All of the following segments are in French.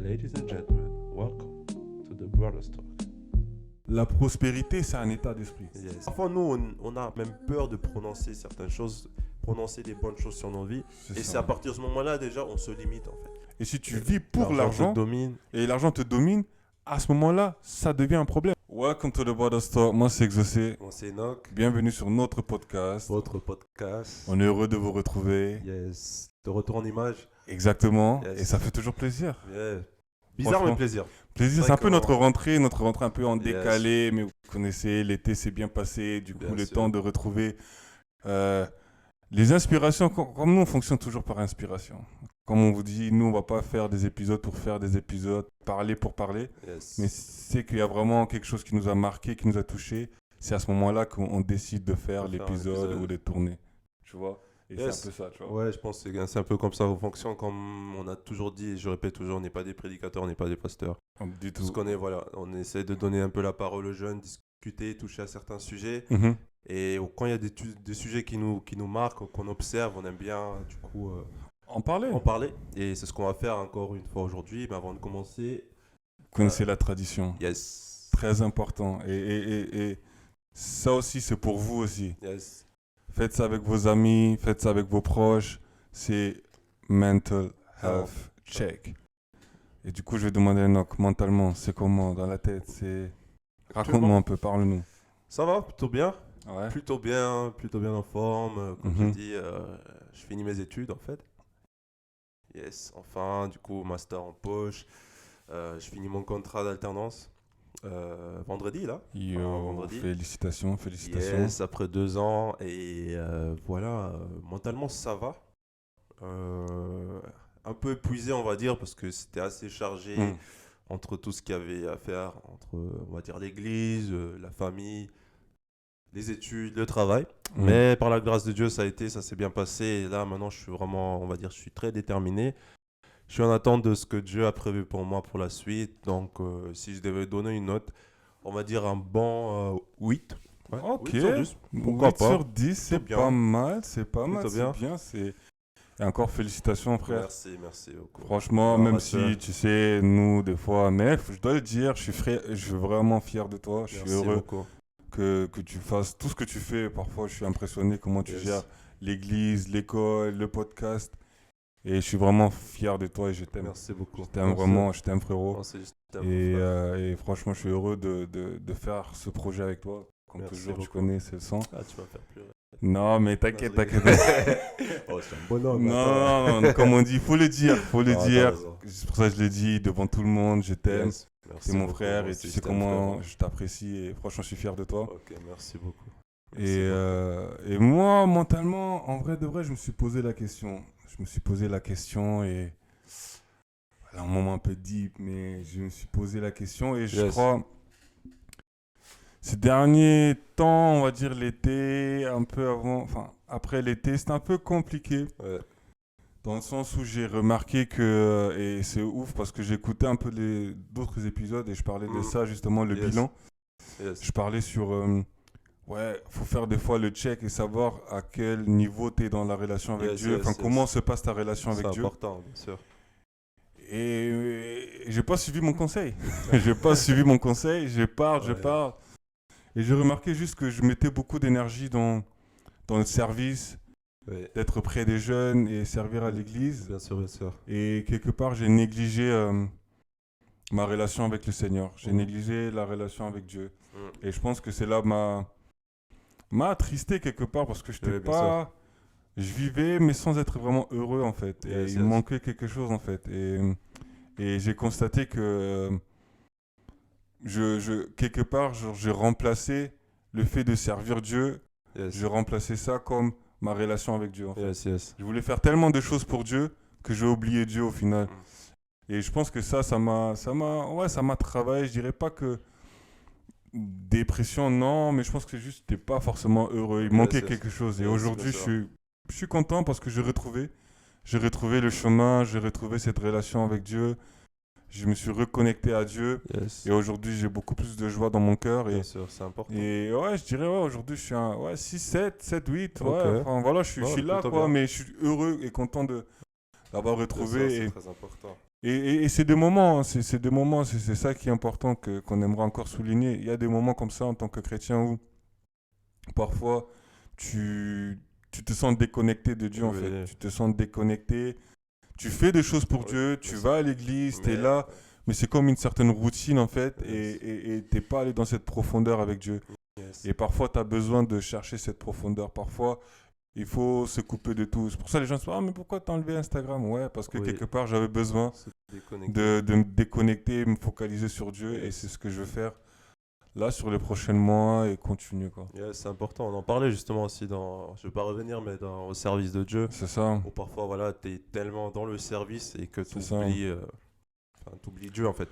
Ladies and gentlemen, welcome to the Brothers Talk. La prospérité, c'est un état d'esprit. Yes. Parfois, nous, on a même peur de prononcer certaines choses, prononcer des bonnes choses sur nos vies. C'est à partir de ce moment-là, déjà, on se limite, en fait. Et si tu vis pour l'argent, domine. Et l'argent te domine, à ce moment-là, ça devient un problème. Welcome to the Brothers Talk. Moi, c'est Exaucé. Moi, c'est Enoch. Bienvenue sur notre podcast. Votre podcast. On est heureux de vous retrouver. Yes. De retour en image. Exactement. Yes. Et ça fait toujours plaisir. Yeah. Bizarre, mais plaisir. Plaisir, c'est un peu notre rentrée un peu en Yes. décalé, mais vous connaissez, l'été s'est bien passé, du coup, Bien le sûr. temps de retrouver les inspirations. Comme nous, on fonctionne toujours par inspiration. Comme on vous dit, nous, on va pas faire des épisodes pour faire des épisodes, parler pour parler, Yes. mais c'est qu'il y a vraiment quelque chose qui nous a marqué, qui nous a touché. C'est à ce moment-là qu'on décide de faire De faire un l'épisode épisode. ou de tourner, tu vois. Et Yes. c'est un peu ça, tu vois. Ouais, je pense que c'est un peu comme ça qu'on fonctionne. Comme on a toujours dit, et je répète toujours, on n'est pas des prédicateurs, on n'est pas des pasteurs. Du tout. Parce qu'on est, voilà, on essaie de donner un peu la parole aux jeunes, discuter, toucher à certains sujets. Mhm. Et quand il y a des sujets qui nous marquent, qu'on observe, on aime bien du coup En parler. en parler. Et c'est ce qu'on va faire encore une fois aujourd'hui. Mais avant de commencer, Vous connaissez la tradition. yes, Très important. Et ça aussi, c'est pour vous aussi. yes, Faites ça avec vos amis, faites ça avec vos proches. C'est mental health check. Et du coup, je vais demander à Enoch, mentalement, c'est comment dans la tête? Raconte-moi un peu, parle-nous. ça va plutôt bien, Ouais. plutôt bien en forme. Comme Mhm. je dis, je finis mes études en fait. Yes, enfin, du coup, master en poche. Je finis mon contrat d'alternance vendredi là. Yo, vendredi. félicitations. Yes, après 2 ans et voilà, mentalement ça va. Un peu épuisé on va dire parce que c'était assez chargé entre tout ce qu'il y avait à faire, entre on va dire l'église, la famille, les études, le travail. Mais par la grâce de Dieu ça s'est bien passé et là maintenant je suis vraiment, on va dire, je suis très déterminé. Je suis en attente de ce que Dieu a prévu pour moi pour la suite. Donc si je devais donner une note, on va dire un bon 8. Ouais, Ok. 8 sur 10. Pourquoi 8 pas? sur 10, c'est bien. pas mal, c'est pas mal, Plutôt c'est bien. bien. Et encore félicitations, frère. Merci beaucoup. Franchement, Alors, même ma si, sœur. tu sais, nous, des fois, mais je dois le dire, je suis vraiment fier de toi. Je suis Merci heureux beaucoup. que tu fasses tout ce que tu fais. Parfois, je suis impressionné comment tu Yes. gères l'église, l'école, le podcast. Et je suis vraiment fier de toi et je t'aime. Merci beaucoup. Je t'aime vraiment, je t'aime, frérot. Merci, je t'aime, Et, frère. et franchement, je suis heureux de faire ce projet avec toi. Comme Merci toujours, tu beaucoup. connais, c'est le sang. Ah, tu vas me faire pleurer. Non, mais t'inquiète. Oh, c'est un bonhomme. Non, comme on dit, il faut le dire, t'as dire. raison. C'est pour ça que je le dis devant tout le monde, je t'aime. Yes. Merci C'est mon beaucoup. frère Moi et aussi, tu je sais t'aime, comment frérot. je t'apprécie et franchement, je suis fier de toi. Ok, merci beaucoup. Et moi, mentalement, en vrai de vrai, je me suis posé la question. Et voilà, un moment un peu deep, mais je me suis posé la question et je Yes. crois ces derniers temps, on va dire l'été, un peu avant, enfin après l'été, c'était un peu compliqué. Ouais. Dans le sens où j'ai remarqué que, et c'est ouf parce que j'écoutais un peu d'autres épisodes et je parlais de ça justement, le Yes. bilan. Yes. Je parlais sur, ouais, faut faire des fois le check et savoir à quel niveau tu es dans la relation avec Yes, Dieu, yes, enfin yes. comment se passe ta relation avec C'est Dieu. important, bien sûr. Et j'ai pas suivi mon conseil. J'ai pas suivi mon conseil, je pars. Et j'ai remarqué juste que je mettais beaucoup d'énergie dans le service, Ouais. d'être près des jeunes et servir à l'église. Bien sûr, bien sûr. Et quelque part, j'ai négligé ma relation avec le Seigneur. J'ai négligé la relation avec Dieu. Et je pense que c'est là m'a attristé quelque part parce que je Oui, bien je vivais mais sans être vraiment heureux en fait. Et Yes, il me yes. manquait quelque chose en fait. Et j'ai constaté que quelque part, genre, j'ai remplacé le fait de servir Dieu, Yes. j'ai remplacé ça comme ma relation avec Dieu en fait. Yes, yes. Je voulais faire tellement de choses pour Dieu que j'ai oublié Dieu au final. Et je pense que ça m'a travaillé. Je dirais pas que dépression, non, mais je pense que juste t'es pas forcément heureux. Il manquait quelque chose. Et Yes, aujourd'hui, bien sûr. je suis content parce que j'ai retrouvé le chemin, j'ai retrouvé cette relation avec Dieu. Je me suis reconnecté à Dieu. Yes. Et aujourd'hui, j'ai beaucoup plus de joie dans mon cœur. Bien sûr, c'est important. Et ouais, je dirais, ouais, aujourd'hui, je suis un 6, 7, 8. Ouais, Ok. enfin, voilà, je suis là, plutôt quoi. bien. Mais je suis heureux et content d'avoir Bien sûr, retrouvé. c'est Et très important. Et c'est des moments, hein, c'est des moments, c'est ça qui est important qu'on aimerait encore souligner. Il y a des moments comme ça en tant que chrétien où parfois tu, tu te sens déconnecté de Dieu en fait. Oui, Tu te sens déconnecté. Tu fais des choses pour oui, Dieu, mais tu vas à l'église, tu es mais, là, mais c'est comme une certaine routine en fait yes, et t'es pas allé dans cette profondeur avec Dieu. yes. Et parfois tu as besoin de chercher cette profondeur. Parfois il faut se couper de tout. C'est pour ça que les gens se disent ah mais pourquoi t'as enlevé Instagram? Ouais, parce que Oui, quelque part j'avais besoin se déconnecter. de me déconnecter, me focaliser sur Dieu et c'est Yes. ce que je veux faire là sur les prochains mois et continuer quoi. Yes, c'est important. On en parlait justement aussi je vais pas revenir, mais au service de Dieu, C'est ça, où parfois, voilà, tu es tellement dans le service et que tu c'est ça. oublies, t'oublies Dieu en fait.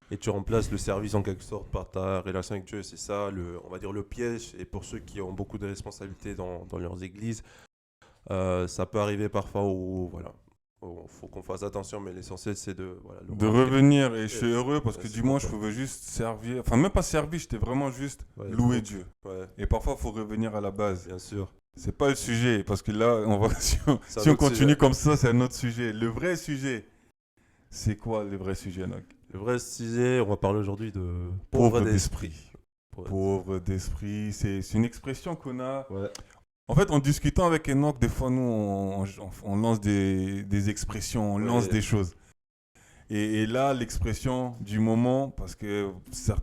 Et tu remplaces le service en quelque sorte par ta relation avec Dieu. C'est ça, on va dire, le piège. Et pour ceux qui ont beaucoup de responsabilités dans leurs églises, ça peut arriver parfois où, voilà, faut qu'on fasse attention, mais l'essentiel c'est de, voilà, le De remarquer. revenir et je suis heureux parce que C'est dimanche je important. pouvais juste servir, enfin même pas servir, j'étais vraiment juste Ouais, louer donc, Dieu. ouais, Et parfois il faut revenir à la base. bien sûr. C'est pas le sujet parce que là on va C'est un si on autre continue sujet. comme ça c'est un autre sujet. Le vrai sujet, c'est quoi le vrai sujet Noc? Le vrai sujet, on va parler aujourd'hui de Pauvre pauvre d'esprit. d'esprit. Pauvre d'esprit, c'est une expression qu'on a. Ouais. En fait, en discutant avec Enoch, des fois, nous, on lance des expressions, on lance Ouais. des choses. Et là, l'expression du moment, parce que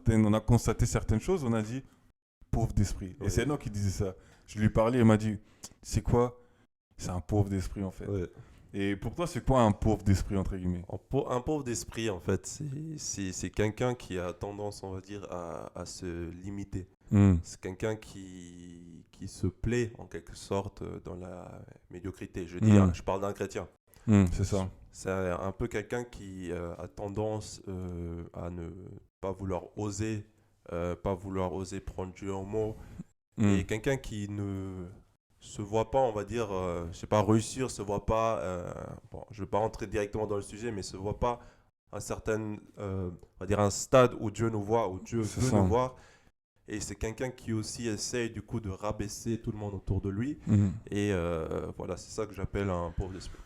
on a constaté certaines choses, on a dit pauvre d'esprit. Et Ouais. c'est Enoch qui disait ça. Je lui parlais, il m'a dit, c'est quoi? C'est un pauvre d'esprit, en fait. Ouais. Et pour toi, c'est quoi un pauvre d'esprit, entre guillemets? Un pauvre d'esprit, en fait, c'est quelqu'un qui a tendance, on va dire, à se limiter. Hmm, C'est quelqu'un qui se plaît, en quelque sorte, dans la médiocrité. Je dis, Mm. je parle d'un chrétien. c'est ça. C'est un peu quelqu'un qui a tendance à ne pas vouloir oser prendre Dieu en mot. Hmm, Et quelqu'un qui ne se voit pas, on va dire, je sais pas, réussir, se voit pas, bon, je vais pas rentrer directement dans le sujet, mais se voit pas un certain, on va dire un stade où Dieu nous voit, où Dieu c'est veut ça. nous voir. Et c'est quelqu'un qui aussi essaye du coup de rabaisser tout le monde autour de lui. Hmm. Et voilà, c'est ça que j'appelle un pauvre d'esprit.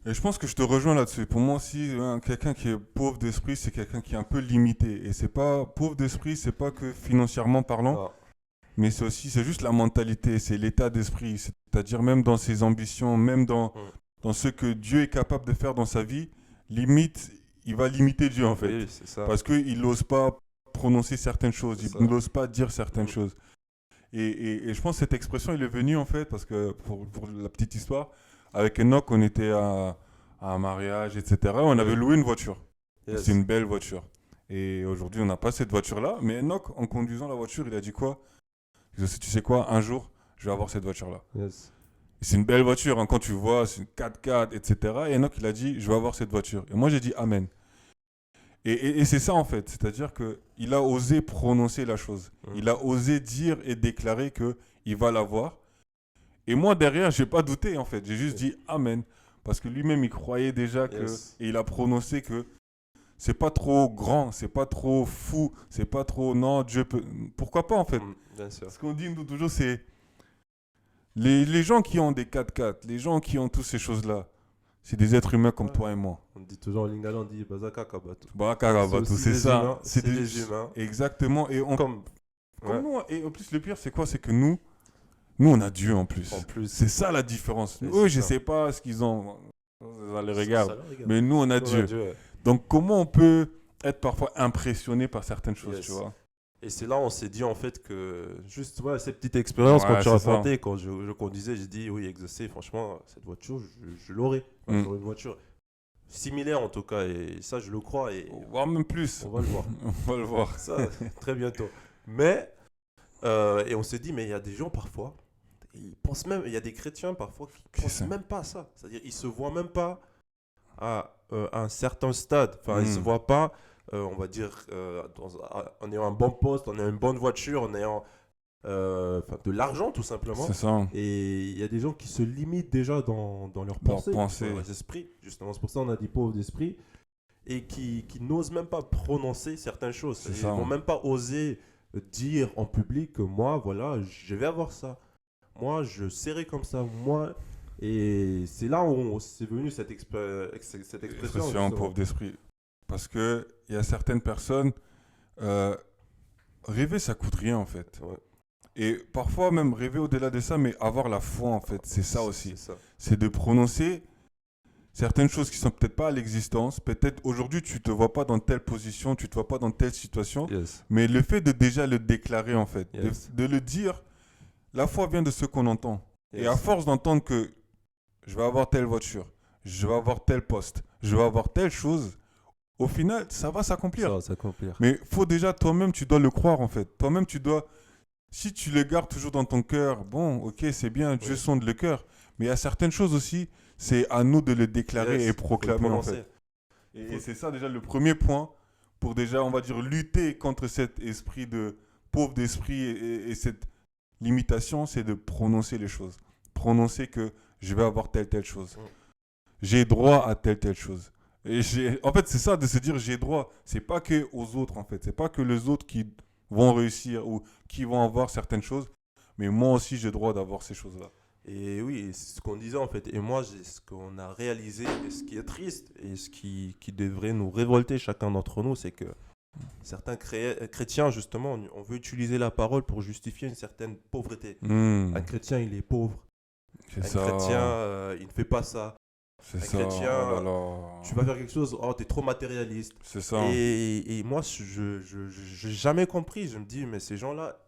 Et je pense que je te rejoins là-dessus. Pour moi aussi, hein, quelqu'un qui est pauvre d'esprit, c'est quelqu'un qui est un peu limité. Et c'est pas pauvre d'esprit, c'est pas que financièrement parlant, Ah, mais c'est aussi, c'est juste la mentalité, c'est l'état d'esprit. C'est-à-dire même dans ses ambitions, même mm. dans ce que Dieu est capable de faire dans sa vie, limite, il va limiter Dieu en fait. Oui, c'est ça. Parce qu'il n'ose pas prononcer certaines choses, C'est ça. il n'ose pas dire certaines Mm. choses. Et je pense que cette expression, il est venu en fait, parce que pour la petite histoire, avec Enoch, on était à un mariage, etc. On avait loué une voiture. Yes. C'est une belle voiture. Et aujourd'hui, on n'a pas cette voiture-là. Mais Enoch, en conduisant la voiture, il a dit quoi? Il a dit, tu sais quoi, un jour, je vais avoir cette voiture-là. Yes. Et c'est une belle voiture, hein, quand tu vois, c'est une 4x4, etc. Et Enoch, il a dit, je vais avoir cette voiture. Et moi, j'ai dit Amen. Et c'est ça, en fait. C'est-à-dire qu'il a osé prononcer la chose. Mm. Il a osé dire et déclarer qu'il va l'avoir. Et moi, derrière, je n'ai pas douté, en fait. J'ai juste dit Amen. Parce que lui-même, il croyait déjà que. Yes. Et il a prononcé que c'est pas trop grand, c'est pas trop fou, c'est pas trop. Non, Dieu peut. Pourquoi pas, en fait? Bien sûr. Ce qu'on dit, nous, toujours, c'est. Les gens qui ont des 4x4, les gens qui ont toutes ces choses-là, c'est des êtres humains comme Ouais. toi et moi. On dit toujours en lingala, on dit Bazaka Kabato. Barakallahu, c'est des ça. humains, c'est des humains. Exactement. Et Comme. comme Ouais. nous, et en plus, le pire, c'est quoi? C'est que nous, on a Dieu en plus. En plus. C'est ça la différence. Et Eux, c'est je ça. sais pas ce qu'ils ont. Ça les Ça regarde. le regarde. Mais nous, on a Nous, Dieu. ouais. Donc, comment on peut être parfois impressionné par certaines choses, Yes. tu vois? Et c'est là on s'est dit en fait que juste ouais, cette petite expérience Ouais, quand tu c'est ça. racontais, quand je conduisais, j'ai dit oui, exaucé, franchement, cette voiture, je l'aurais. Enfin, Mm. j'aurais une voiture similaire en tout cas, et ça je le crois, et Voire même plus. on va le voir. On va le voir. Ça, très bientôt. Mais, et on s'est dit, mais il y a des gens parfois, ils pensent même, il y a des chrétiens parfois qui C'est pensent ça. même pas à ça. C'est-à-dire, ils se voient même pas à un certain stade. Enfin, ils se voient pas, on va dire, en ayant un bon poste, en ayant une bonne voiture, en ayant de l'argent tout simplement. C'est ça. Et il y a des gens qui se limitent déjà dans leurs pensées, pensées. dans leurs esprits. Justement, c'est pour ça qu'on a dit pauvres d'esprit. Et qui n'osent même pas prononcer certaines choses. C'est Ils ça. vont même pas oser dire en public que moi, voilà, je vais avoir ça. Moi, je serai comme ça. Moi. Et c'est là où c'est venu cette expression. Expression justement. pauvre d'esprit. Parce qu'il y a certaines personnes, euh, rêver, ça coûte rien en fait. Ouais. Et parfois même rêver au-delà de ça, mais avoir la foi en fait, c'est ça aussi. C'est ça. C'est de prononcer certaines choses qui sont peut-être pas à l'existence. Peut-être aujourd'hui tu te vois pas dans telle position, tu te vois pas dans telle situation. Yes. Mais le fait de déjà le déclarer en fait, Yes. de le dire, la foi vient de ce qu'on entend. Et Yes. à force d'entendre que je vais avoir telle voiture, je vais avoir tel poste, je vais avoir telle chose, au final, ça va s'accomplir. Ça va s'accomplir. Mais faut déjà, toi-même, tu dois le croire en fait. Toi-même, tu dois, si tu le gardes toujours dans ton cœur, bon, ok, c'est bien, Dieu Oui. sonde le cœur. Mais il y a certaines choses aussi, c'est à nous de le déclarer Yes. et Faut le proclamer en prononcer. fait. Et c'est ça déjà le premier point pour déjà, on va dire, lutter contre cet esprit de pauvre d'esprit et cette limitation, c'est de prononcer les choses. Prononcer que je vais avoir telle chose. J'ai droit à telle chose. Et en fait, c'est ça de se dire j'ai droit. C'est pas que aux autres en fait. C'est pas que les autres qui vont réussir ou qui vont avoir certaines choses. Mais moi aussi, j'ai droit d'avoir ces choses-là. Et oui, c'est ce qu'on disait en fait. Et moi, ce qu'on a réalisé, et ce qui est triste, et ce qui devrait nous révolter chacun d'entre nous, c'est que certains chrétiens, justement, on veut utiliser la parole pour justifier une certaine pauvreté. Un chrétien, il est pauvre. C'est Un ça. chrétien, il ne fait pas ça. C'est un ça. chrétien, Oh là là. Tu vas faire quelque chose, oh, t'es trop matérialiste. C'est ça. Et moi, je n'ai jamais compris. Je me dis, mais ces gens-là,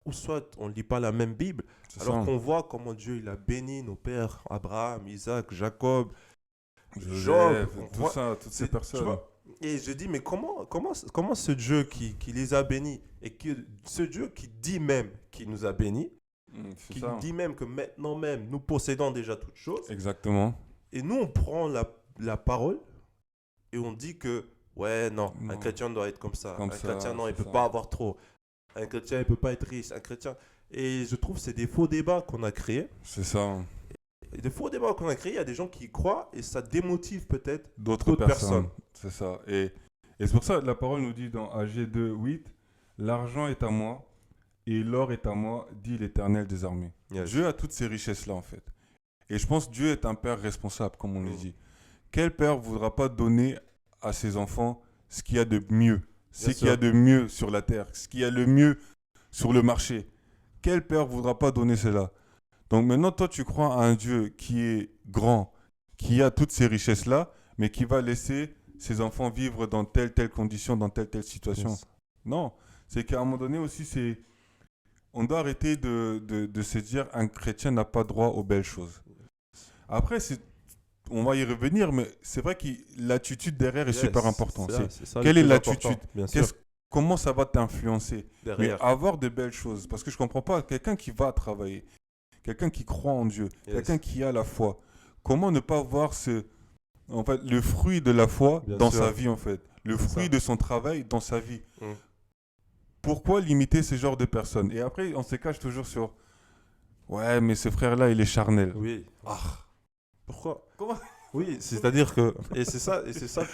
ou soit on ne lit pas la même Bible, C'est alors ça. qu'on voit comment Dieu il a béni nos pères, Abraham, Isaac, Jacob, Joseph, Job, on tout voit- ça, toutes ces tu personnes. vois. Et je dis, mais comment ce Dieu qui les a bénis, et ce Dieu qui dit même qu'il nous a bénis, C'est qui ça. dit même que maintenant même, nous possédons déjà toutes choses, Exactement. et nous on prend la parole, et on dit que, ouais, non, un Non. chrétien doit être comme ça, Comme un ça, chrétien, non, il ne c'est peut ça. pas avoir trop, un chrétien, il ne peut pas être riche, un chrétien... Et je trouve que c'est des faux débats qu'on a créés. C'est ça. Et des faux débats qu'on a créés, il y a des gens qui y croient et ça démotive peut-être D'autres d'autres personnes. personnes. C'est ça. Et c'est pour ça que la parole nous dit dans AG 2:8, l'argent est à moi et l'or est à moi, dit l'Éternel des armées. Yes. Dieu a toutes ces richesses-là en fait. Et je pense que Dieu est un père responsable, comme on le Mm. dit. Quel père ne voudra pas donner à ses enfants ce qu'il y a de mieux, ce Bien qu'il y a sûr. de mieux sur la terre, ce qu'il y a le mieux sur le marché? Quel père ne voudra pas donner cela? Donc maintenant, toi, tu crois à un Dieu qui est grand, qui a toutes ces richesses-là, mais qui va laisser ses enfants vivre dans telle condition, dans telle situation. Yes. Non, c'est qu'à un moment donné aussi, on doit arrêter de se dire un chrétien n'a pas droit aux belles choses. Après, on va y revenir, mais c'est vrai que l'attitude derrière est Yes, super importante. c'est ça le Quelle est plus l'attitude? important, bien sûr, Comment ça va t'influencer? Mais derrière. avoir de belles choses, parce que je comprends pas, quelqu'un qui va travailler, quelqu'un qui croit en Dieu, Yes. quelqu'un qui a la foi, comment ne pas voir en fait, le fruit de la foi Bien dans sûr. sa vie en fait, le C'est fruit ça. de son travail dans sa vie. Mm. Pourquoi limiter ce genre de personnes? Et après, on se cache toujours sur, ouais, mais ce frère-là, il est charnel. Oui. Ah, Pourquoi? Comment? Oui, c'est-à-dire que et c'est ça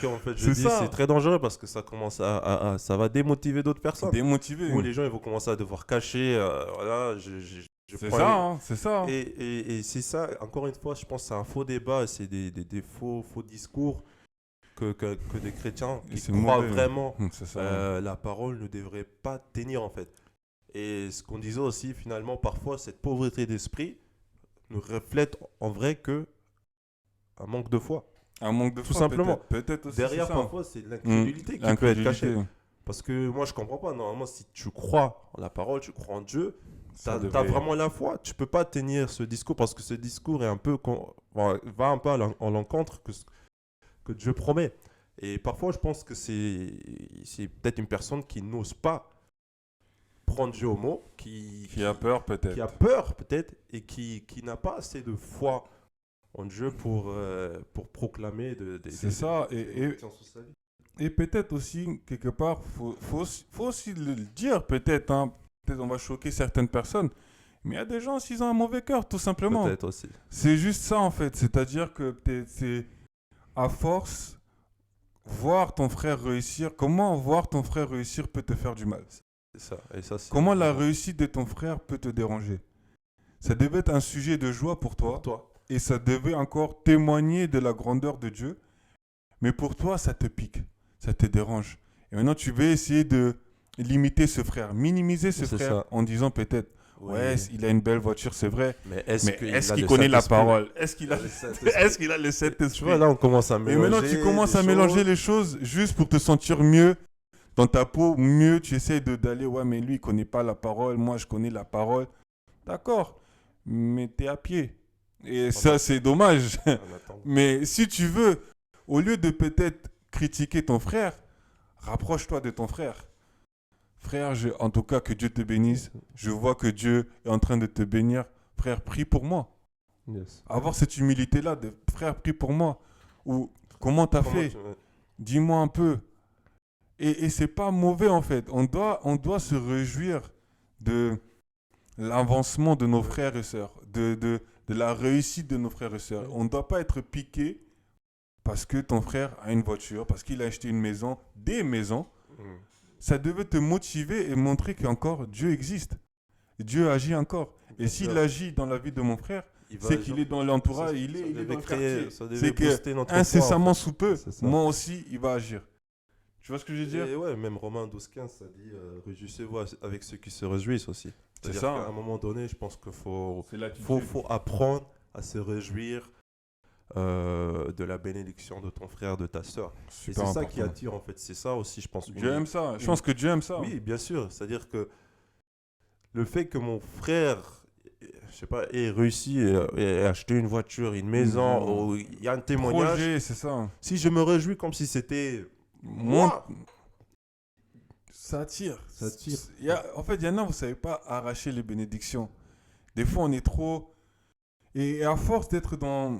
qu'en fait je C'est dis ça. c'est très dangereux parce que ça commence ça va démotiver d'autres personnes. Démotivé. Où les gens ils vont commencer à devoir cacher voilà, je C'est prends ça, hein, c'est ça. et c'est ça, encore une fois, je pense que c'est un faux débat, c'est des faux discours que des chrétiens Et qui c'est croient mauvais. vraiment C'est ça. la parole ne devrait pas tenir en fait. Et ce qu'on disait aussi, finalement, parfois, cette pauvreté d'esprit ne reflète en vrai que un manque de foi. Un manque de Tout foi, simplement. Peut-être aussi. Derrière, c'est ça. parfois, c'est l'incrédulité qui peut être Incrédulité. cachée. Parce que moi, je comprends pas. Normalement, si tu crois en la parole, tu crois en Dieu, tu Ça as devrait- vraiment la foi. Tu peux pas tenir ce discours parce que ce discours est un peu va un peu en l'encontre que Dieu promet. Et parfois, je pense que c'est peut-être une personne qui n'ose pas prendre Dieu au mot, Qui a peur peut-être. qui a peur peut-être et qui n'a pas assez de foi en Dieu pour proclamer C'est ça. Et peut-être aussi, quelque part, faut aussi le dire, peut-être. Hein. Peut-être on va choquer certaines personnes. Mais il y a des gens, s'ils ont un mauvais cœur, tout simplement. Peut-être aussi. C'est juste ça, en fait. C'est-à-dire que c'est à force, voir ton frère réussir. Comment voir ton frère réussir peut te faire du mal? C'est ça. Et ça, c'est Comment la réussite de ton frère peut te déranger? Ça devait être un sujet de joie pour toi. pour toi. et ça devait encore témoigner de la grandeur de Dieu. Mais pour toi, ça te pique, ça te dérange. Et maintenant, tu veux essayer de limiter ce frère, minimiser ce C'est frère ça. en disant peut-être, Oui. ouais, il a une belle voiture, c'est vrai. Mais Mais qu'il est-ce a qu'il le connaît la Saint-Esprit? parole? Est-ce qu'il a, Le Saint-Esprit. est-ce qu'il a le Tu Saint-Esprit? vois, là, on commence à Et mélanger. maintenant, tu commences à des mélanger choses. les choses juste pour te sentir mieux dans ta peau, mieux. Tu essaies d'aller, ouais, mais lui, il connaît pas la parole. Moi, je connais la parole. D'accord, mais t'es à pied. Et ça, c'est dommage. On attend. Mais si tu veux, au lieu de peut-être critiquer ton frère, rapproche-toi de ton frère. Frère, en tout cas, que Dieu te bénisse. Je vois que Dieu est en train de te bénir. Frère, prie pour moi. Yes. Avoir cette humilité-là de frère, prie pour moi. Ou comment t'as Comment fait? tu- Dis-moi un peu. Et c'est pas mauvais en fait. On doit se réjouir de l'avancement de nos frères et sœurs, de la réussite de nos frères et sœurs. On ne doit pas être piqué parce que ton frère a une voiture, parce qu'il a acheté une maison, des maisons. Mm. Ça devait te motiver et montrer qu'encore Dieu existe. Dieu agit encore. Et Bien s'il sûr. agit dans la vie de mon frère, Il va c'est agir. qu'il est dans l'entourage, Ça il est devait dans le créer- quartier. ça devait C'est booster que notre foi, incessamment en sous peu, C'est ça. moi aussi, il va agir. Tu vois ce que je veux dire? Et ouais, même Romains 12-15, ça dit réjouissez-vous avec ceux qui se réjouissent aussi. C'est C'est-à-dire ça. qu'à un moment donné, je pense qu'il faut C'est l'attitude. faut apprendre à se réjouir de la bénédiction de ton frère, de ta sœur. Et Super c'est ça qui important. attire en fait. C'est ça aussi, je pense. Dieu aime ça. Je pense que Dieu aime ça. Oui, bien sûr. C'est-à-dire que le fait que mon frère, je sais pas, ait réussi et acheté une voiture, une maison, Mhm. ou il y a un témoignage. Projet, c'est ça. Si je me réjouis comme si c'était Mon- moi, Ça attire. Ça attire. En fait, il y en a, vous ne savez pas arracher les bénédictions. Des fois, on est trop... Et à force d'être dans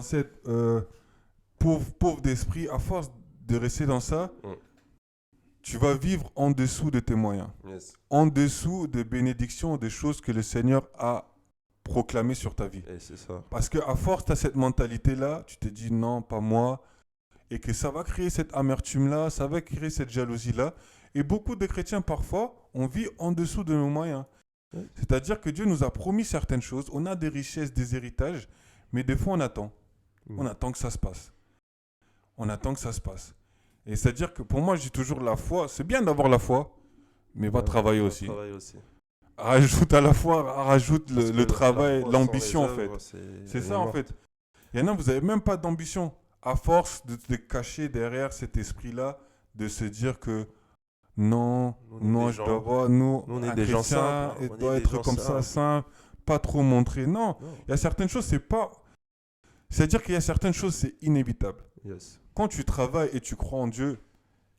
cette pauvre d'esprit, à force de rester dans ça, Mm. tu vas vivre en dessous de tes moyens. yes. En dessous des bénédictions, des choses que le Seigneur a proclamées sur ta vie. Et c'est ça. Parce qu'à force, tu as cette mentalité-là, tu te dis non, pas moi. Et que ça va créer cette amertume-là, ça va créer cette jalousie-là. Et beaucoup de chrétiens, parfois, on vit en dessous de nos moyens. Ouais. C'est-à-dire que Dieu nous a promis certaines choses, on a des richesses, des héritages, mais des fois on attend. On attend que ça se passe. On attend que ça se passe. Et c'est-à-dire que pour moi, je dis toujours la foi, c'est bien d'avoir la foi, mais va travailler aussi. Aussi. Rajoute à la foi, rajoute Parce que le la travail, foi sans l'ambition en les fait. œuvres, C'est elle ça est en morte. fait. Il y en a, vous n'avez même pas d'ambition. À force de te cacher derrière cet esprit-là, de se dire que non, Nous, on est non, des je gens- dois voir, nous, nous, on est un des gens chrétien, simples, hein. il On est doit des être gens comme ça, simples. simple, pas trop montrer. Non, Non. il y a certaines choses, c'est pas... C'est-à-dire qu'il y a certaines choses, c'est inévitable. Yes. Quand tu travailles et tu crois en Dieu,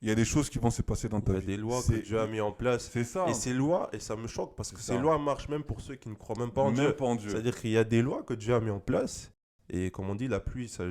il y a des choses qui vont se passer dans Il ta y a vie. des lois que C'est- Dieu a mis en place. C'est ça. Et ces lois, et ça me choque parce que C'est ces ça. lois marchent même pour ceux qui ne croient même pas en Même Dieu. pas en Dieu. C'est-à-dire qu'il y a des lois que Dieu a mis en place. Et comme on dit, la pluie, ça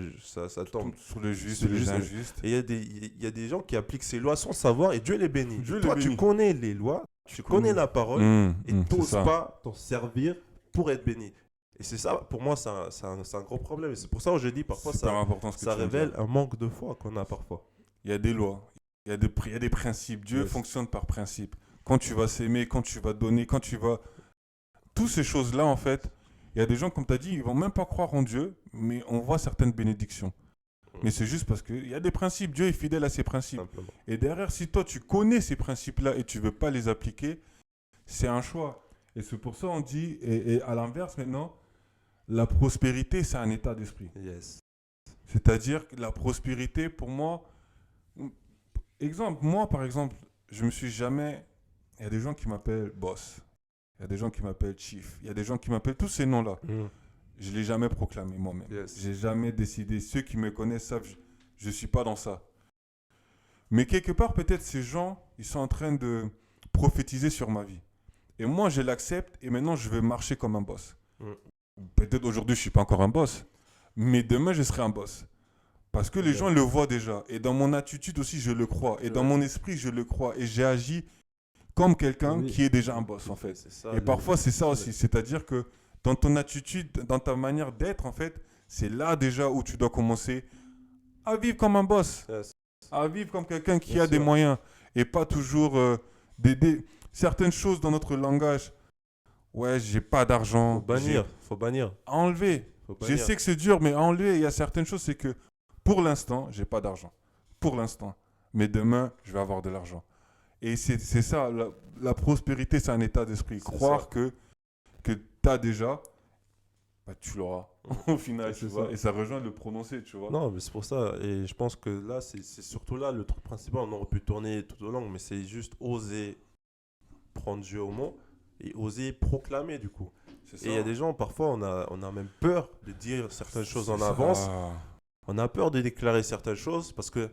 tombe. Sur le juste Sur et le les juste. injustes. Et il y a des gens qui appliquent ces lois sans savoir et Dieu les bénit. Dieu les Toi, bénit. tu connais les lois, tu connais la parole et c'est t'oses ça. pas t'en servir pour être béni. Et c'est ça, pour moi, c'est un gros problème. Et c'est pour ça que je dis parfois, Super ça, important ce que ça tu viens de révèle dire. un manque de foi qu'on a parfois. Il y a des lois, il y a des principes. Dieu Yes. fonctionne par principe. Quand tu vas s'aimer, quand tu vas donner, quand tu vas... Toutes ces choses-là, en fait, il y a des gens, comme tu as dit, ils vont même pas croire en Dieu, mais on voit certaines bénédictions. Mais c'est juste parce qu'il y a des principes. Dieu est fidèle à ses principes. Simplement. Et derrière, si toi, tu connais ces principes-là et tu veux pas les appliquer, c'est un choix. Et c'est pour ça on dit, et à l'inverse maintenant, la prospérité, c'est un état d'esprit. Yes. C'est-à-dire que la prospérité, pour moi, moi par exemple, je me suis jamais... Il y a des gens qui m'appellent boss, il y a des gens qui m'appellent chief, il y a des gens qui m'appellent tous ces noms-là. Je ne l'ai jamais proclamé moi-même. Yes. J'ai jamais décidé. Ceux qui me connaissent savent, je ne suis pas dans ça. Mais quelque part, peut-être ces gens, ils sont en train de prophétiser sur ma vie. Et moi, je l'accepte et maintenant, je vais marcher comme un boss. Peut-être aujourd'hui, je ne suis pas encore un boss. Mais demain, je serai un boss. Parce que les gens le voient déjà. Et dans mon attitude aussi, je le crois. Et dans mon esprit, je le crois. Et j'ai agi comme quelqu'un Oui. qui est déjà un boss, en fait. C'est ça, Et parfois, c'est ça aussi. C'est-à-dire que dans ton attitude, dans ta manière d'être, en fait, c'est là déjà où tu dois commencer à vivre comme un boss. Yes. À vivre comme quelqu'un qui Bien a des sûr. moyens. Et pas toujours certaines choses dans notre langage. Ouais, j'ai pas d'argent. Faut bannir. À enlever. Faut pas Je dire. sais que c'est dur, mais en lui, il y a certaines choses, c'est que pour l'instant, j'ai pas d'argent. Pour l'instant. Mais demain, je vais avoir de l'argent. Et c'est ça, la prospérité, c'est un état d'esprit. C'est Croire ça. que tu as déjà, bah, tu l'auras au final, tu C'est vois. ça. Et ça rejoint le prononcé, tu vois. Non, mais c'est pour ça. Et je pense que là, c'est surtout là le truc principal. On aurait pu tourner tout au long, mais c'est juste oser prendre Dieu au mot et oser proclamer du coup. C'est Et il y a des gens, parfois, on a même peur de dire certaines choses en avance. On a peur de déclarer certaines choses parce que,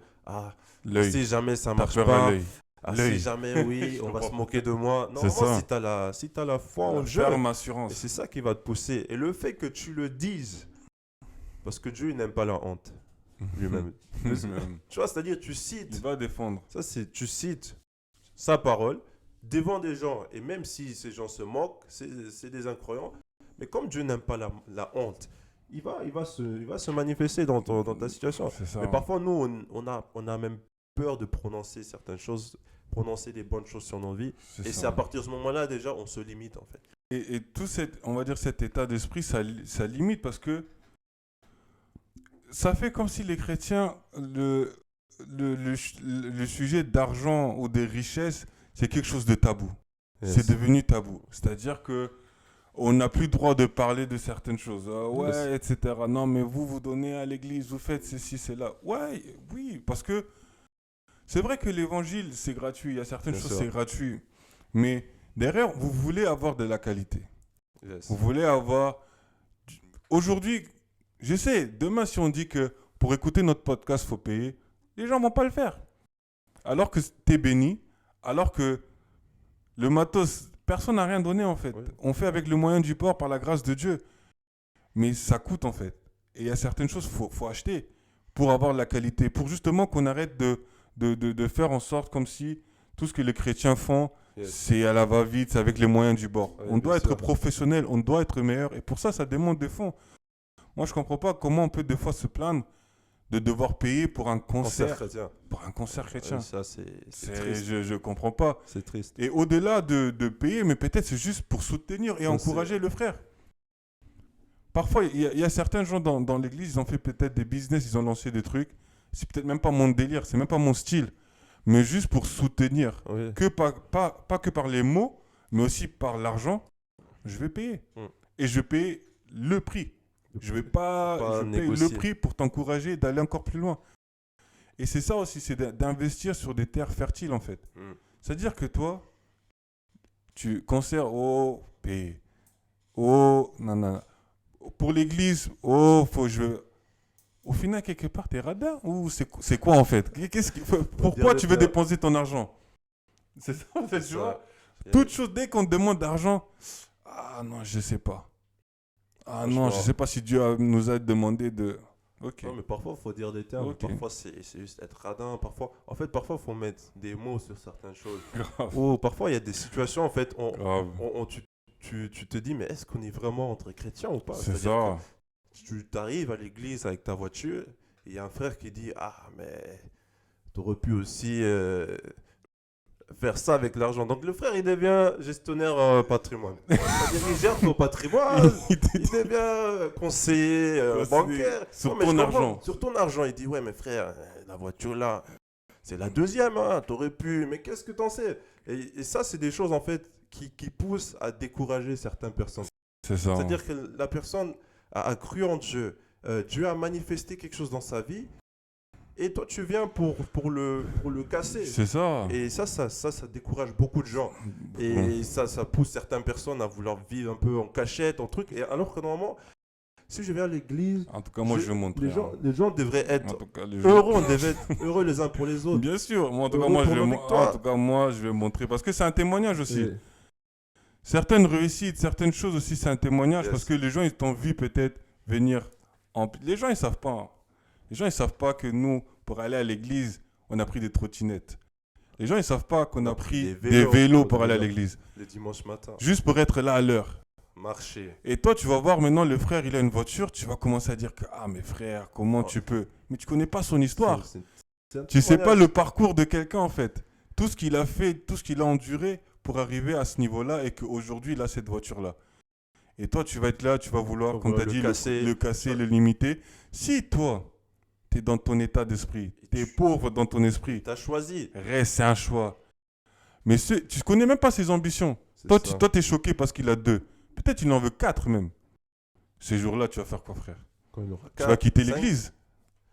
L'œil. si jamais ça T'as marche peur à pas, l'œil. si L'œil. jamais oui, Je on va se comprends. moquer de moi. C'est Normalement, ça. si t'as la foi en La Dieu, ferme et assurance. c'est ça qui va te pousser. Et le fait que tu le dises, parce que Dieu il n'aime pas la honte lui-même. Tu vois, c'est-à-dire tu Il cites, va défendre. ça c'est, tu cites sa parole devant des gens, et même si ces gens se moquent, c'est des incroyants, mais comme Dieu n'aime pas la honte, il va se manifester dans ta situation. C'est ça. Mais parfois, nous, on a même peur de prononcer certaines choses, prononcer des bonnes choses sur nos vies, C'est et ça. c'est à partir de ce moment-là, déjà, on se limite, en fait. Et tout on va dire cet état d'esprit, ça limite parce que ça fait comme si les chrétiens, le sujet d'argent ou des richesses, c'est quelque chose de tabou. Yes. C'est devenu tabou. C'est-à-dire que on n'a plus le droit de parler de certaines choses. Ouais, etc. Non, mais vous donnez à l'église, vous faites ceci, cela. Ouais, oui, parce que c'est vrai que l'évangile, c'est gratuit. Il y a certaines Bien choses, sûr. c'est gratuit. Mais derrière, vous voulez avoir de la qualité. Yes. Vous voulez avoir... Aujourd'hui, je sais, demain, si on dit que pour écouter notre podcast, il faut payer, les gens ne vont pas le faire. Alors que tu es béni, alors que le matos, personne n'a rien donné en fait. Oui. On fait avec le moyen du port par la grâce de Dieu. Mais ça coûte en fait. Et il y a certaines choses qu'il faut acheter pour avoir de la qualité, pour justement qu'on arrête de faire en sorte comme si tout ce que les chrétiens font, Yes. c'est à la va-vite, c'est avec les moyens du bord. Ouais, On doit bien être sûr. professionnel, on doit être meilleur. Et pour ça, ça demande des fonds. Moi, je comprends pas comment on peut des fois se plaindre de devoir payer pour un concert, chrétien. pour un concert chrétien. Ouais, ça, c'est triste. Je comprends pas. C'est triste. Et au-delà de payer, mais peut-être c'est juste pour soutenir et Ouais, encourager le frère. Parfois, il y a certains gens dans l'église, ils ont fait peut-être des business, ils ont lancé des trucs. C'est peut-être même pas mon délire, c'est même pas mon style. Mais juste pour soutenir. Oui. Pas que par les mots, mais aussi par l'argent, je vais payer. Et je paye le prix. Je vais pas je paye négocier. le prix pour t'encourager d'aller encore plus loin. Et c'est ça aussi, c'est d'investir sur des terres fertiles en fait. C'est-à-dire que toi, tu concert, oh, paye. Oh, non. Pour l'église, oh, au final, quelque part, t'es radin ou c'est quoi en fait? Pourquoi tu veux dépenser ton argent? C'est ça en fait, tu vois? Toute chose, dès qu'on te demande d'argent, ah non, je sais pas. Ah non, je sais pas si Dieu nous a demandé de... Ok. Non, mais parfois, il faut dire des termes. Ok. Parfois, c'est juste être radin. Parfois, il faut mettre des mots sur certaines choses. Grave. Ou parfois, il y a des situations, en fait, Grave. tu te dis, mais est-ce qu'on est vraiment entre chrétiens ou pas? C'est C'est-à-dire ça. que tu arrives à l'église avec ta voiture, et il y a un frère qui dit, mais tu aurais pu aussi faire ça avec l'argent. Donc, le frère, il devient gestionnaire patrimoine. C'est-à-dire, il gère ton patrimoine, il devient conseiller bancaire. Sur Non, mais ton je comprends. argent. Sur ton argent. Il dit, ouais, mais frère, la voiture là, c'est la deuxième, hein, t'aurais pu, mais qu'est-ce que t'en sais? Et ça, c'est des choses en fait qui poussent à décourager certaines personnes. C'est ça. C'est-à-dire que la personne a cru en Dieu, Dieu a manifesté quelque chose dans sa vie, et toi tu viens pour le casser. C'est ça. Et ça décourage beaucoup de gens. Et ça pousse certaines personnes à vouloir vivre un peu en cachette, en truc. Et alors que normalement, si je viens à l'église, En tout cas, moi, je vais montrer. les gens devraient En être tout cas, heureux, on devait être heureux les uns pour les autres. Bien sûr. Moi, en tout cas, Heureux moi, pour nos victoires. je vais montrer. Parce que c'est un témoignage aussi. Oui. Certaines réussites, certaines choses aussi, c'est un témoignage. Yes. Parce que les gens, ils t'ont vu peut-être venir. Les gens, ils savent pas. Hein. Les gens, ils savent pas que nous, pour aller à l'église, on a pris des trottinettes. Les gens, ils savent pas qu'on a pris des vélos pour aller à l'église. Le dimanche matin. Juste pour être là à l'heure. Marcher. Et toi, tu vas voir maintenant le frère, il a une voiture, tu vas commencer à dire que ah mais frère, comment tu peux? Mais tu connais pas son histoire. C'est un Tu sais pas témoignage. le parcours de quelqu'un en fait. Tout ce qu'il a fait, tout ce qu'il a enduré pour arriver à ce niveau-là et qu'aujourd'hui il a cette voiture-là. Et toi, tu vas être là, tu vas vouloir, comme tu as dit, le casser, le limiter. Si toi, tu es dans ton état d'esprit, tu es pauvre dans ton esprit, tu as choisi. Reste, c'est un choix. Mais tu ne connais même pas ses ambitions. Toi, tu es choqué parce qu'il a 2. Peut-être il en veut 4 même. Ces jours-là, tu vas faire quoi, frère? Tu vas quitter l'église.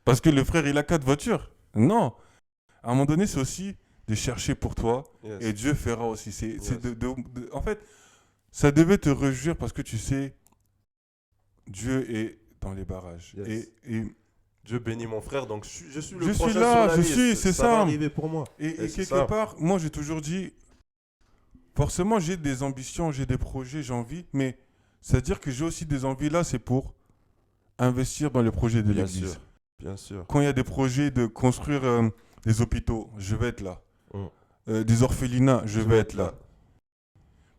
Parce que le frère, il a 4 voitures. Non. À un moment donné, c'est aussi de chercher pour toi. Yes. Et Dieu fera aussi. En fait, ça devait te réjouir parce que tu sais, Dieu est dans les barrages. Yes. Et Dieu bénit mon frère, donc je suis le je prochain suis là, sur la liste. c'est ça. Ça va arriver pour moi. Et quelque part, moi j'ai toujours dit, forcément j'ai des ambitions, j'ai des projets, j'ai envie, mais c'est-à-dire que j'ai aussi des envies là, c'est pour investir dans les projets de l'église. Bien sûr. Quand il y a des projets de construire des hôpitaux, je vais être là. Des orphelinats, je vais être là.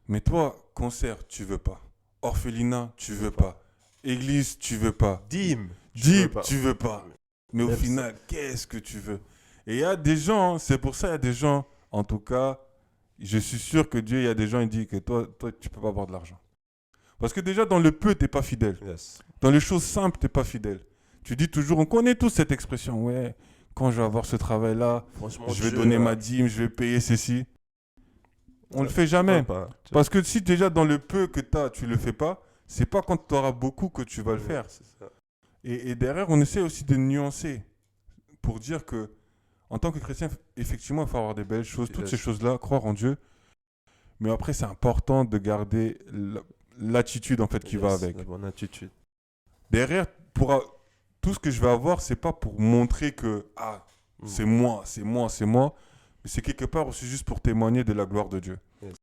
Mais toi, concert, tu veux pas. Orphelinat, tu veux pas. Église, tu veux pas. Dîme, tu veux pas. Mais au final, qu'est-ce que tu veux? Et il y a des gens, c'est pour ça il y a des gens, en tout cas, je suis sûr que Dieu, il y a des gens, il dit que toi tu peux pas avoir de l'argent. Parce que déjà, dans le peu, tu n'es pas fidèle. Yes. Dans les choses simples, tu n'es pas fidèle. Tu dis toujours, on connaît tous cette expression, ouais, quand je vais avoir ce travail-là, je vais donner ma dîme, je vais payer ceci. On ne le fait jamais. Parce que si déjà dans le peu que tu as, tu ne le fais pas, c'est pas quand tu auras beaucoup que tu vas le faire. C'est ça. Et derrière, on essaie aussi de nuancer pour dire que, en tant que chrétien, effectivement, il faut avoir des belles choses, toutes ces choses-là, croire en Dieu. Mais après, c'est important de garder l'attitude en fait qui va avec. La bonne attitude. Derrière, tout ce que je vais avoir, c'est pas pour montrer que c'est moi, mais c'est quelque part aussi juste pour témoigner de la gloire de Dieu. Yes.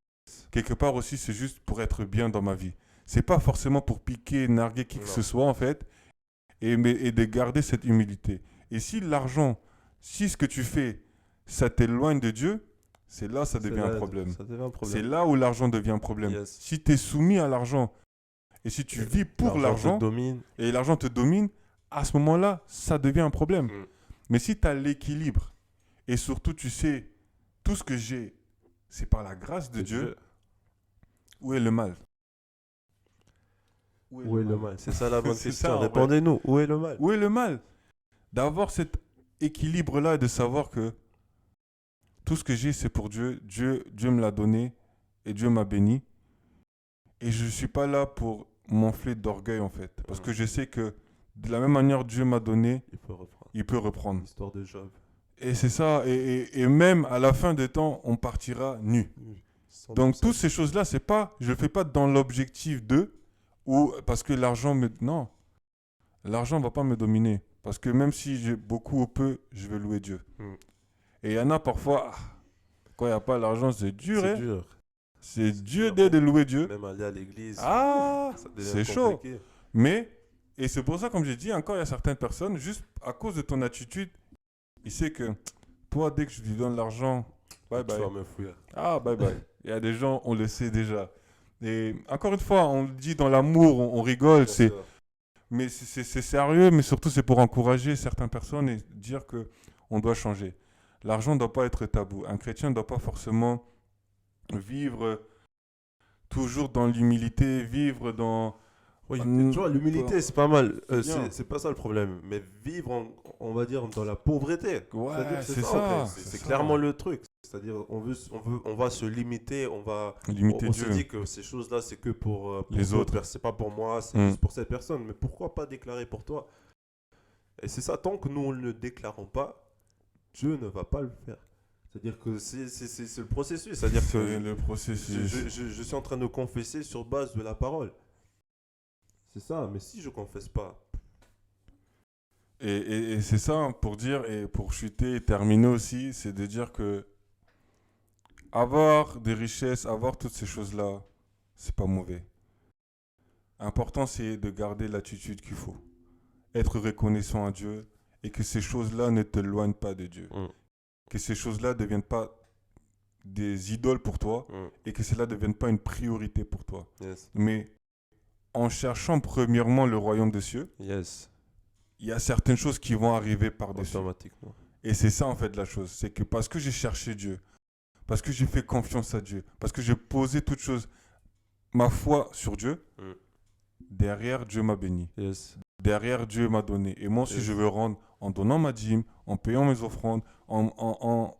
Quelque part aussi, c'est juste pour être bien dans ma vie. C'est pas forcément pour piquer, narguer qui que ce soit en fait, et de garder cette humilité. Et si l'argent, si ce que tu fais, ça t'éloigne de Dieu, c'est là ça devient un problème. C'est là où l'argent devient un problème. Yes. Si tu es soumis à l'argent et si tu vis pour l'argent et l'argent te domine, à ce moment-là, ça devient un problème. Mais si tu as l'équilibre et surtout tu sais, tout ce que j'ai, c'est par la grâce de Dieu, où est le mal? Où est le mal? C'est ça la bonne question. Répondez-nous. Où est le mal? Où est le mal? D'avoir cet équilibre-là et de savoir que tout ce que j'ai, c'est pour Dieu. Dieu me l'a donné et Dieu m'a béni. Et je ne suis pas là pour m'enfler d'orgueil, en fait. Parce que je sais que de la même manière Dieu m'a donné, il peut reprendre. L'histoire de Job. Et c'est ça. Et même à la fin des temps, on partira nu. Donc, toutes ces choses-là, je ne le fais pas dans l'objectif ou parce que l'argent Non. L'argent ne va pas me dominer. Parce que même si j'ai beaucoup ou peu, je vais louer Dieu. Et il y en a parfois, quand il n'y a pas l'argent, c'est dur. C'est dur. C'est dur de louer Dieu. Même aller à l'église. C'est chaud. Et c'est pour ça, comme j'ai dit, encore il y a certaines personnes, juste à cause de ton attitude, il sait que toi, dès que je lui donne l'argent, bye bye. Tu vas me fouiller. Bye bye. Il y a des gens, on le sait déjà. Et encore une fois, on le dit dans l'amour, on rigole, mais c'est sérieux, mais surtout c'est pour encourager certaines personnes et dire que on doit changer. L'argent ne doit pas être tabou. Un chrétien ne doit pas forcément vivre toujours dans l'humilité, vivre dans... Oui, tu vois, l'humilité, c'est pas mal. C'est pas ça le problème. Mais vivre, on va dire, dans la pauvreté. Ouais, c'est ça. C'est clairement le truc. C'est-à-dire, on va se limiter, on se dit que ces choses-là, c'est que pour les autres. C'est pas pour moi, c'est juste pour cette personne. Mais pourquoi pas déclarer pour toi? Et c'est ça, tant que nous, on ne le déclarons pas, Dieu ne va pas le faire. C'est-à-dire que c'est le processus. C'est-à-dire que le processus. Je suis en train de confesser sur base de la parole. C'est ça, mais si je confesse pas. Et c'est ça, pour dire, et pour chuter et terminer aussi, c'est de dire que avoir des richesses, avoir toutes ces choses-là, c'est pas mauvais. Important, c'est de garder l'attitude qu'il faut. Être reconnaissant à Dieu et que ces choses-là ne te éloignent pas de Dieu. Que ces choses-là ne deviennent pas des idoles pour toi et que cela ne devienne pas une priorité pour toi. Yes. Mais en cherchant premièrement le royaume des cieux, il y a certaines choses qui vont arriver par-dessus. Automatiquement. Et c'est ça en fait la chose. C'est que parce que j'ai cherché Dieu, parce que j'ai fait confiance à Dieu, parce que j'ai posé toute chose, ma foi sur Dieu, derrière Dieu m'a béni. Yes. Derrière Dieu m'a donné. Et moi aussi, Yes. je veux rendre en donnant ma dîme, en payant mes offrandes, en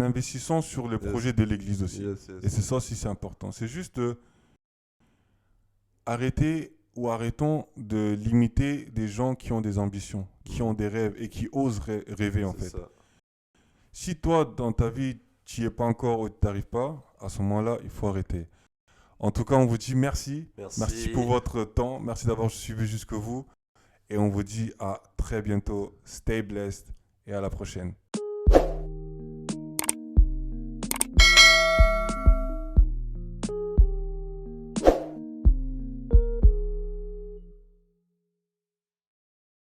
investissant sur les Yes. projets de l'église aussi. Yes, yes. Et c'est ça aussi, c'est important. C'est juste arrêter ou arrêtons de limiter des gens qui ont des ambitions, qui ont des rêves et qui osent rêver en C'est fait. ça. Si toi, dans ta vie, tu n'y es pas encore ou tu n'arrives pas, à ce moment-là, il faut arrêter. En tout cas, on vous dit merci. Merci pour votre temps. Merci d'avoir suivi jusqu'au bout. Et on vous dit à très bientôt. Stay blessed et à la prochaine.